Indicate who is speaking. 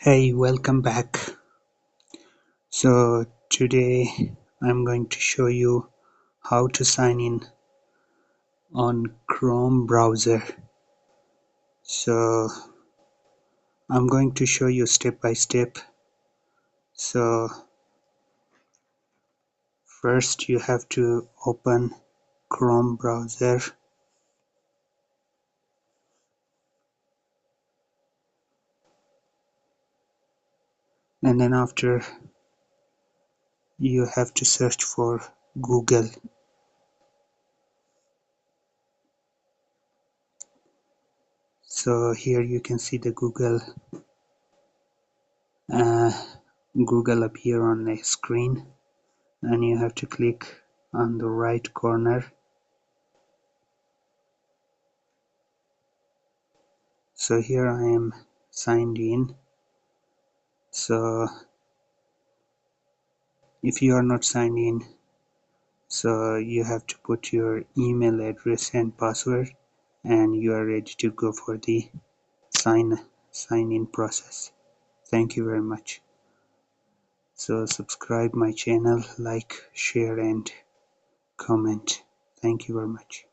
Speaker 1: Hey, welcome back. So today I'm going to show you how to sign in on Chrome browser. So I'm going to show you step by step. So first you have to open Chrome browser, and then after you have to search for Google. So here you can see the uh, Google appear on the screen, and you have to click on the right corner. So here I am signed in. So if you are not signed in, so you have to put your email address and password, and you are ready to go for the sign in process. Thank you very much. So subscribe my channel, like, share and comment. Thank you very much.